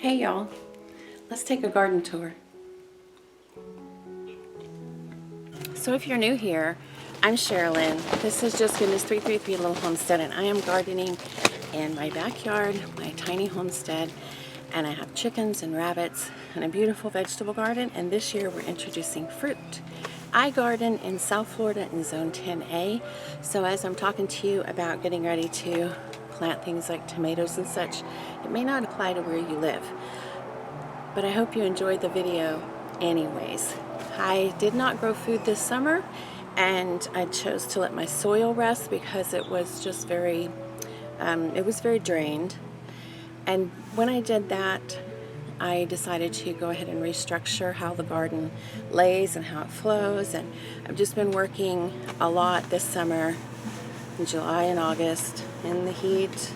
Hey y'all, let's take a garden tour. So if you're new here, I'm Sherilyn. This is Just Goodness 333 Little Homestead, and I am gardening in my backyard, my tiny homestead, and I have chickens and rabbits and a beautiful vegetable garden, and this year we're introducing fruit. I garden in South Florida in Zone 10A, so as I'm talking to you about getting ready to plant things like tomatoes and such, it may not apply to where you live, but I hope you enjoyed the video anyways. I did not grow food this summer, and I chose to let my soil rest because it was just very drained. And when I did that, I decided to go ahead and restructure how the garden lays and how it flows, and I've just been working a lot this summer in July and August in the heat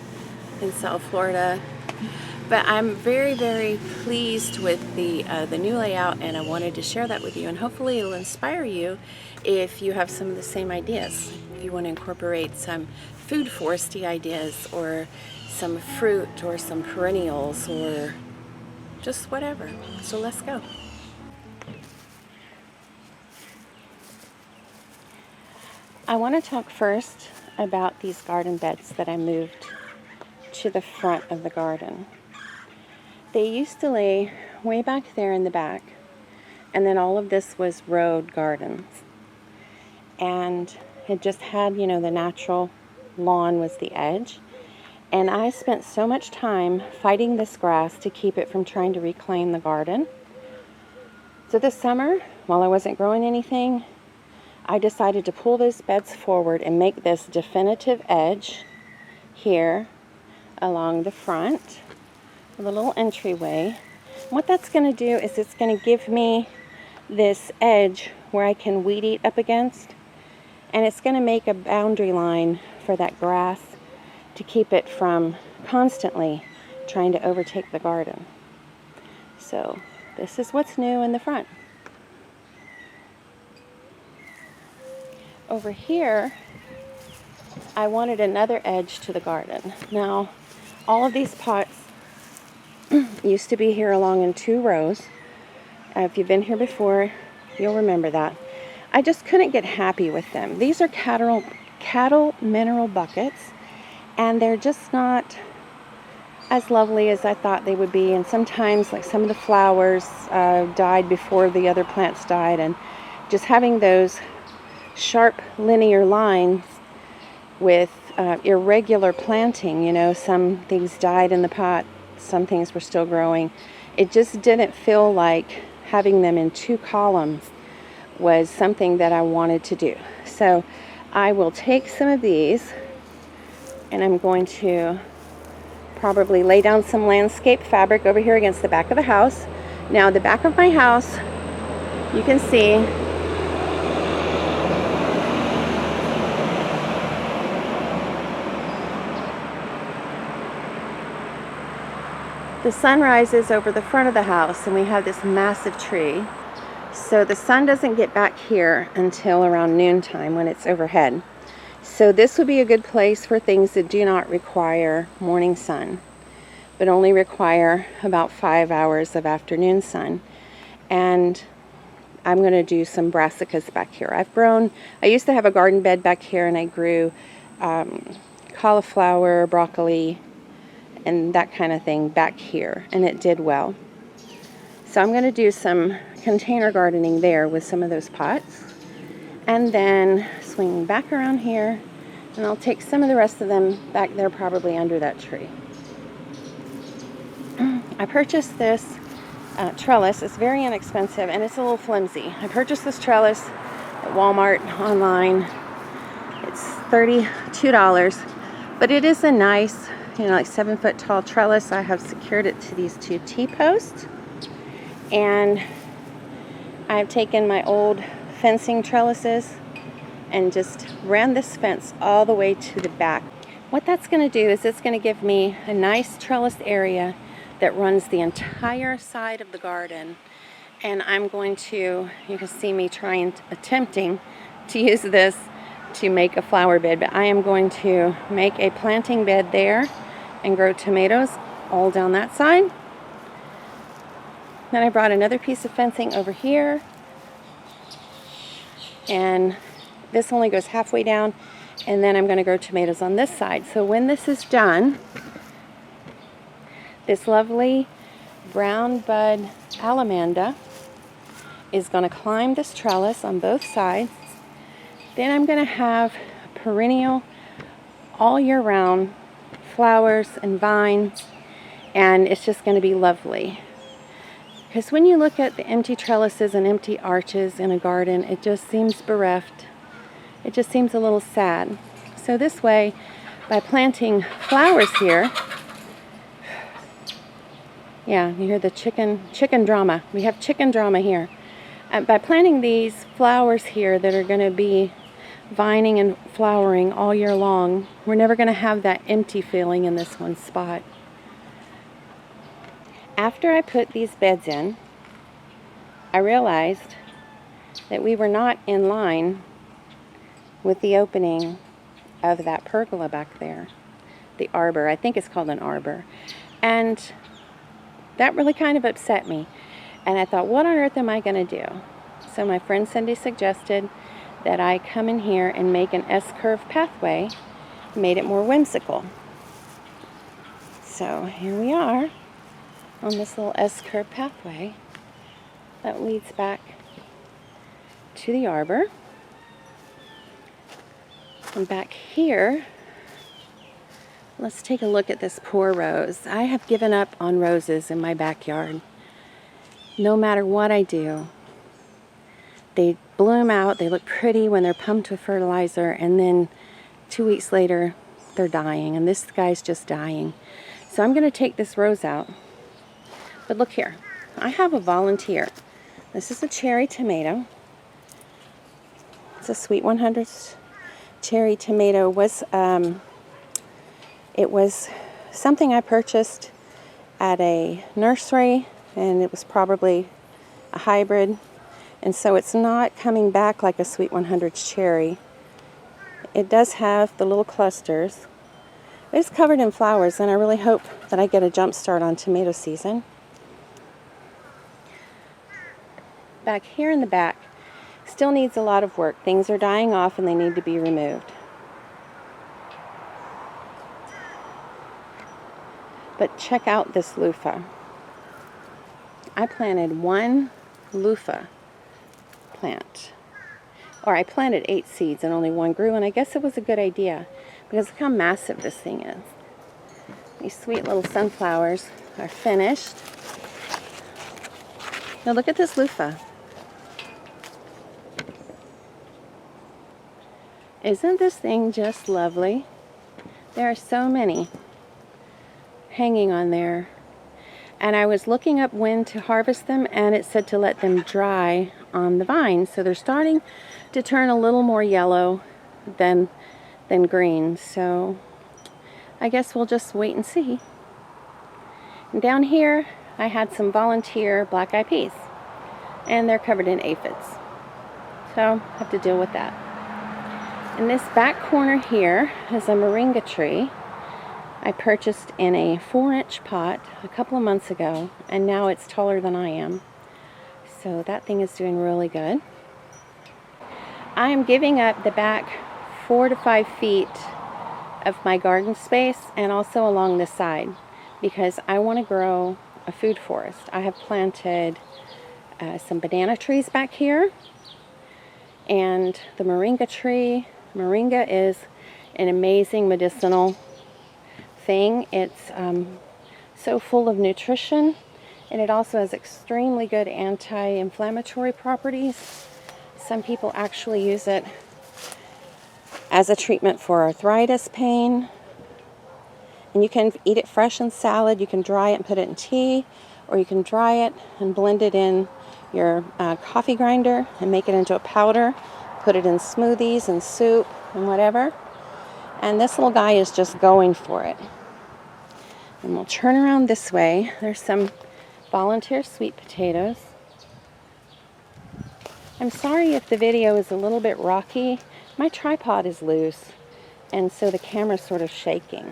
in South Florida. But I'm very pleased with the new layout, and I wanted to share that with you, and hopefully it'll inspire you if you have some of the same ideas. If you want to incorporate some food foresty ideas, or some fruit, or some perennials, or just whatever. So let's go. I want to talk first about these garden beds that I moved to the front of the garden. They used to lay way back there in the back, and then all of this was road gardens, and it just had, you know, the natural lawn was the edge, and I spent so much time fighting this grass to keep it from trying to reclaim the garden. So this summer, while I wasn't growing anything, I decided to pull those beds forward and make this definitive edge here along the front, a little entryway. What that's going to do is it's going to give me this edge where I can weed eat up against, and it's going to make a boundary line for that grass to keep it from constantly trying to overtake the garden. So this is what's new in the front. Over here, I wanted another edge to the garden. Now, all of these pots used to be here along in 2 rows. If you've been here before, you'll remember that. I just couldn't get happy with them. These are cattle mineral buckets, and they're just not as lovely as I thought they would be. And sometimes, like, some of the flowers died before the other plants died, and just having those sharp linear lines with irregular planting, you know, some things died in the pot, some things were still growing. It just didn't feel like having them in 2 columns was something that I wanted to do. So I will take some of these, and I'm going to probably lay down some landscape fabric over here against the back of the house. Now, the back of my house, you can see the sun rises over the front of the house, and we have this massive tree. So the sun doesn't get back here until around noontime when it's overhead. So this would be a good place for things that do not require morning sun, but only require about 5 hours of afternoon sun. And I'm going to do some brassicas back here. I used to have a garden bed back here, and I grew cauliflower, broccoli, and that kind of thing back here, and it did well. So I'm going to do some container gardening there with some of those pots, and then swing back around here, and I'll take some of the rest of them back there, probably under that tree. I purchased this trellis. It's very inexpensive, and it's a little flimsy. I purchased this trellis at Walmart online. It's $32, but it is a nice, you know, like 7-foot tall trellis. I have secured it to these 2 T-posts, and I've taken my old fencing trellises and just ran this fence all the way to the back. What that's going to do is it's going to give me a nice trellis area that runs the entire side of the garden, and I'm going to, you can see me attempting to use this to make a flower bed, but I am going to make a planting bed there and grow tomatoes all down that side. Then I brought another piece of fencing over here, and this only goes halfway down, and then I'm going to grow tomatoes on this side. So when this is done, this lovely brown bud alamanda is going to climb this trellis on both sides. Then I'm going to have perennial, all year round flowers and vines, and it's just going to be lovely. Because when you look at the empty trellises and empty arches in a garden, it just seems bereft. It just seems a little sad. So this way, by planting flowers here, yeah, you hear the chicken drama. We have chicken drama here. By planting these flowers here that are going to be vining and flowering all year long, we're never going to have that empty feeling in this one spot. After I put these beds in, I realized that we were not in line with the opening of that pergola back there. The arbor. I think it's called an arbor. And that really kind of upset me. And I thought, what on earth am I going to do? So my friend Cindy suggested that I come in here and make an S-curve pathway, made it more whimsical. So here we are on this little S-curve pathway that leads back to the arbor. And back here, let's take a look at this poor rose. I have given up on roses in my backyard. No matter what I do, they bloom out, they look pretty when they're pumped with fertilizer, and then 2 weeks later, they're dying, and this guy's just dying. So I'm going to take this rose out. But look here, I have a volunteer. This is a cherry tomato. It's a Sweet 100 cherry tomato. It was something I purchased at a nursery, and it was probably a hybrid. And so it's not coming back like a Sweet 100 cherry. It does have the little clusters. It's covered in flowers, and I really hope that I get a jump start on tomato season. Back here in the back, still needs a lot of work. Things are dying off and they need to be removed. But check out this loofah. I planted one loofah plant. Or I planted 8 seeds and only one grew, and I guess it was a good idea because look how massive this thing is. These sweet little sunflowers are finished. Now look at this loofah. Isn't this thing just lovely? There are so many hanging on there. And I was looking up when to harvest them, and it said to let them dry on the vine. So they're starting to turn a little more yellow than green. So I guess we'll just wait and see. And down here, I had some volunteer black-eyed peas, and they're covered in aphids. So I have to deal with that. In this back corner here is a moringa tree I purchased in a 4-inch pot a couple of months ago, and now it's taller than I am. So that thing is doing really good. I am giving up the back 4 to 5 feet of my garden space, and also along this side, because I want to grow a food forest. I have planted some banana trees back here, and the moringa tree. Moringa is an amazing medicinal thing. It's so full of nutrition, and it also has extremely good anti-inflammatory properties. Some people actually use it as a treatment for arthritis pain. And you can eat it fresh in salad, you can dry it and put it in tea, or you can dry it and blend it in your coffee grinder and make it into a powder. Put it in smoothies and soup and whatever. And this little guy is just going for it. And we'll turn around this way. There's some volunteer sweet potatoes. I'm sorry if the video is a little bit rocky. My tripod is loose, and so the camera's sort of shaking.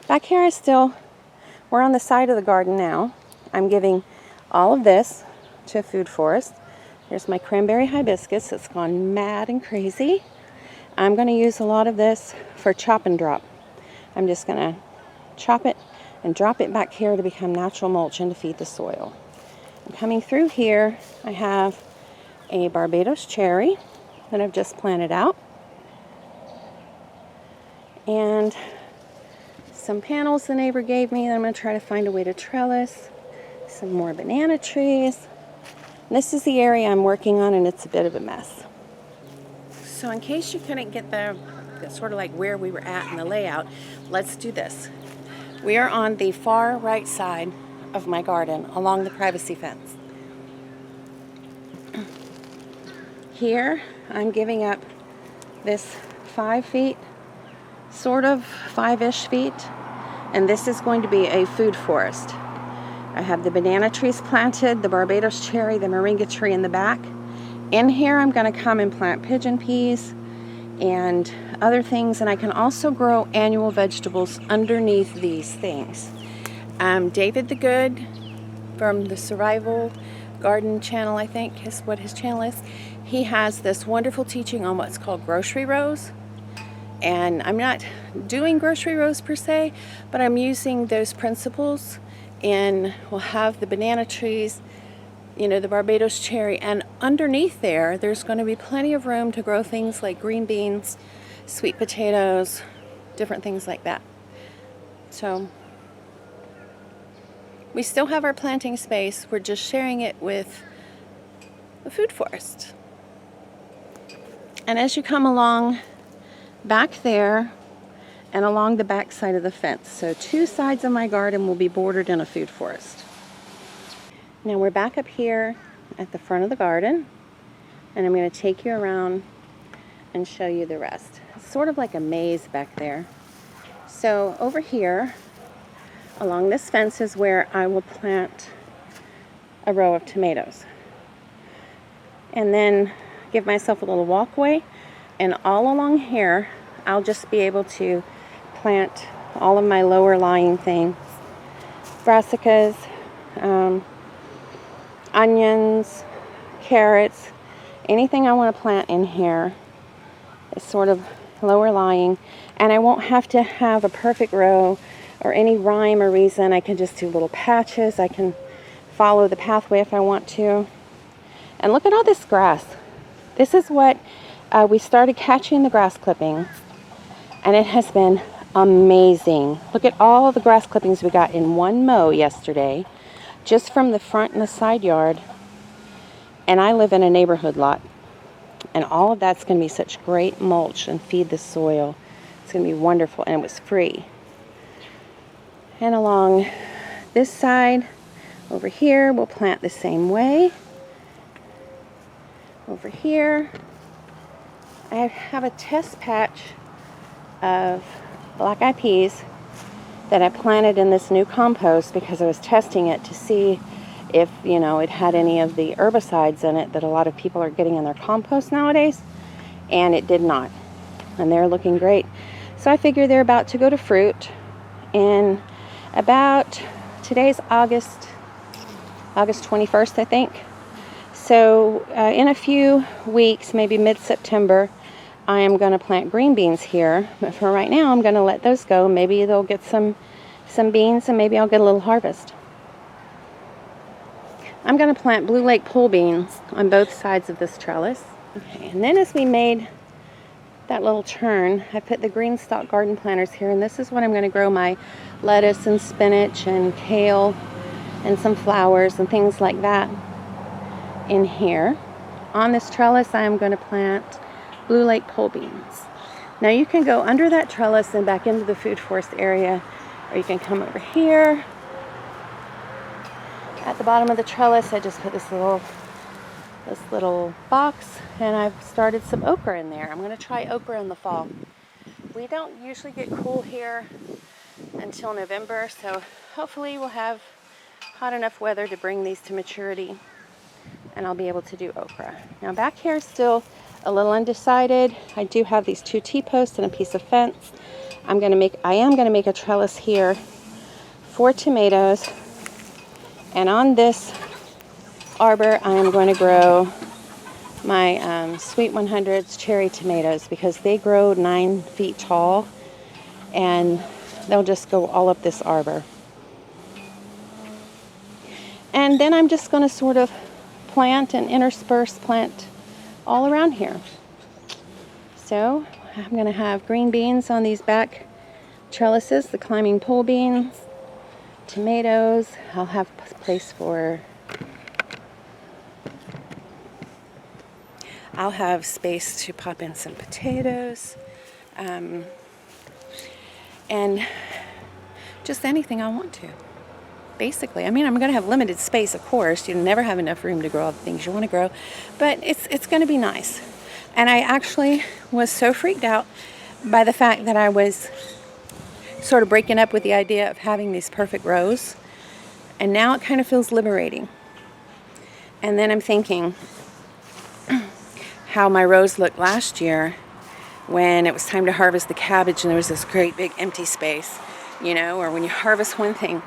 Back here we're on the side of the garden now. I'm giving all of this to a food forest. There's my cranberry hibiscus that's gone mad and crazy. I'm going to use a lot of this for chop and drop. I'm just going to chop it and drop it back here to become natural mulch and to feed the soil. And coming through here, I have a Barbados cherry that I've just planted out, and some panels the neighbor gave me that I'm going to try to find a way to trellis. Some more banana trees. And this is the area I'm working on, and it's a bit of a mess. So in case you couldn't get the sort of like where we were at in the layout, let's do this. We are on the far right side of my garden along the privacy fence. Here I'm giving up this 5 feet, sort of 5-ish feet, and this is going to be a food forest. I have the banana trees planted, the Barbados cherry, the moringa tree in the back. In here I'm going to come and plant pigeon peas and other things, and I can also grow annual vegetables underneath these things. David the Good from the Survival Garden channel, I think is what his channel is. He has this wonderful teaching on what's called grocery rows. And I'm not doing grocery rows per se, but I'm using those principles. And we'll have the banana trees, you know, the Barbados cherry, and underneath there's going to be plenty of room to grow things like green beans, sweet potatoes, different things like that. So we still have our planting space. We're just sharing it with the food forest. And as you come along back there and along the back side of the fence, so 2 sides of my garden will be bordered in a food forest. Now we're back up here at the front of the garden, and I'm going to take you around and show you the rest. It's sort of like a maze back there. So over here along this fence is where I will plant a row of tomatoes, and then give myself a little walkway, and all along here I'll just be able to plant all of my lower lying things, brassicas, onions, carrots, anything I want to plant in here is sort of lower lying, and I won't have to have a perfect row or any rhyme or reason. I can just do little patches. I can follow the pathway if I want to. And look at all this grass. This is what we started catching the grass clippings, and it has been amazing. Look at all the grass clippings we got in one mow yesterday, just from the front and the side yard. And I live in a neighborhood lot, and all of that's going to be such great mulch and feed the soil. It's going to be wonderful, and it was free. And along this side over here, we'll plant the same way. Over here, I have a test patch of black-eyed peas that I planted in this new compost because I was testing it to see if, you know, it had any of the herbicides in it that a lot of people are getting in their compost nowadays, and it did not. And they're looking great. So I figure they're about to go to fruit in about, today's August 21st, I think. So in a few weeks, maybe mid-September, I am going to plant green beans here. But for right now, I'm going to let those go. Maybe they'll get some beans, and maybe I'll get a little harvest. I'm going to plant Blue Lake pole beans on both sides of this trellis. Okay, and then as we made that little turn, I put the green stalk garden planters here, and this is what I'm going to grow my lettuce and spinach and kale and some flowers and things like that in here. On this trellis, I am going to plant Blue Lake pole beans. Now you can go under that trellis and back into the food forest area, or you can come over here. At the bottom of the trellis, I just put this little box, and I've started some okra in there. I'm going to try okra in the fall. We don't usually get cool here until November, so hopefully we'll have hot enough weather to bring these to maturity, and I'll be able to do okra. Now back here is still a little undecided. I do have these 2 T-posts and a piece of fence. I am going to make a trellis here for tomatoes, and on this arbor, I am going to grow my Sweet 100s cherry tomatoes because they grow 9 feet tall and they'll just go all up this arbor. And then I'm just going to sort of plant and intersperse plant all around here. So I'm going to have green beans on these back trellises, the climbing pole beans, tomatoes. I'll have a place for, I'll have space to pop in some potatoes, and just anything I want to. Basically, I mean, I'm going to have limited space, of course. You never have enough room to grow all the things you want to grow, but it's going to be nice. And I actually was so freaked out by the fact that I was sort of breaking up with the idea of having these perfect rows, and now it kind of feels liberating. And then I'm thinking how my rows looked last year when it was time to harvest the cabbage and there was this great big empty space, you know, or when you harvest one thing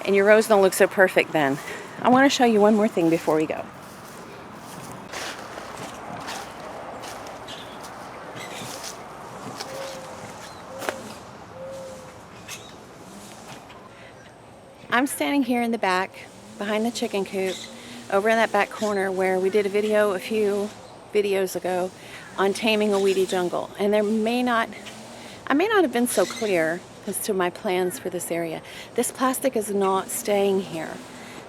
and your rows don't look so perfect then. I want to show you one more thing before we go. I'm standing here in the back behind the chicken coop over in that back corner where we did a video a few videos ago on taming a weedy jungle, and I may not have been so clear as to my plans for this area. This plastic is not staying here.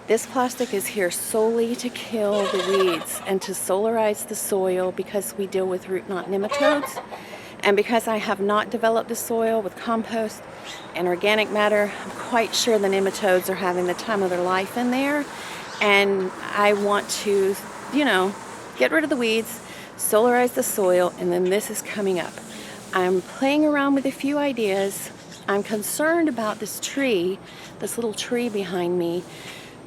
This plastic is here solely to kill the weeds and to solarize the soil because we deal with root knot nematodes, and because I have not developed the soil with compost and organic matter. I'm quite sure the nematodes are having the time of their life in there, and I want to, you know, get rid of the weeds, solarize the soil, and then this is coming up. I'm playing around with a few ideas. I'm concerned about this tree, this little tree behind me.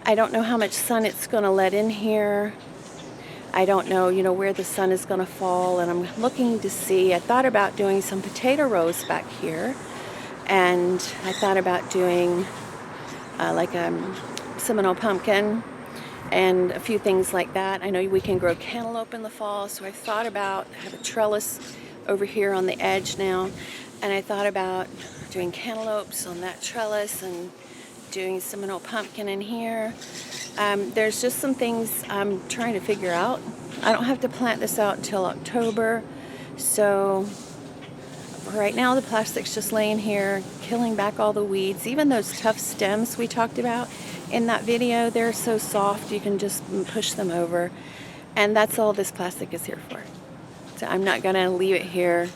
I don't know how much sun it's going to let in here. I don't know, you know, where the sun is going to fall, and I'm looking to see. I thought about doing some potato rows back here, and I thought about doing like a Seminole pumpkin and a few things like that. I know we can grow cantaloupe in the fall, so I thought about, I have a trellis over here on the edge now, and I thought about doing cantaloupes on that trellis and doing Seminole pumpkin in here. There's just some things I'm trying to figure out. I don't have to plant this out until October, so right now the plastic's just laying here, killing back all the weeds. Even those tough stems we talked about in that video, they're so soft you can just push them over, and that's all this plastic is here for. So I'm not going to leave it here.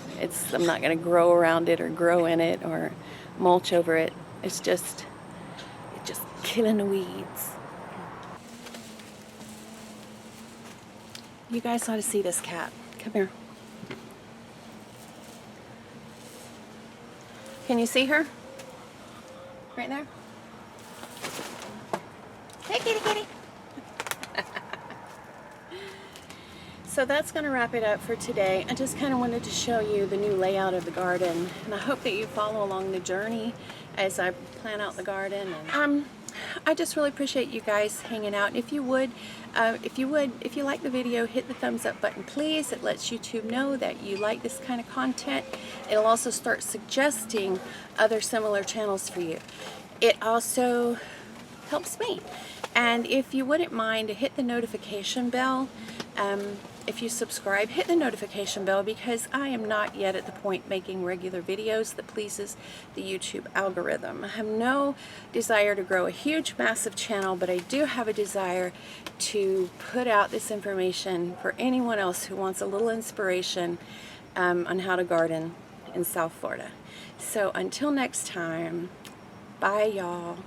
I'm not going to grow around it or grow in it or mulch over it. It's just killing the weeds. You guys ought to see this cat. Come here. Can you see her? Right there? Hey, kitty, kitty. So that's going to wrap it up for today. I just kind of wanted to show you the new layout of the garden, and I hope that you follow along the journey as I plan out the garden. And I just really appreciate you guys hanging out. And if you like the video, hit the thumbs up button, please. It lets YouTube know that you like this kind of content. It'll also start suggesting other similar channels for you. It also helps me. And if you wouldn't mind, hit the notification bell. If you subscribe, hit the notification bell, because I am not yet at the point making regular videos that pleases the YouTube algorithm. I have no desire to grow a huge, massive channel, but I do have a desire to put out this information for anyone else who wants a little inspiration on how to garden in South Florida. So until next time, bye y'all.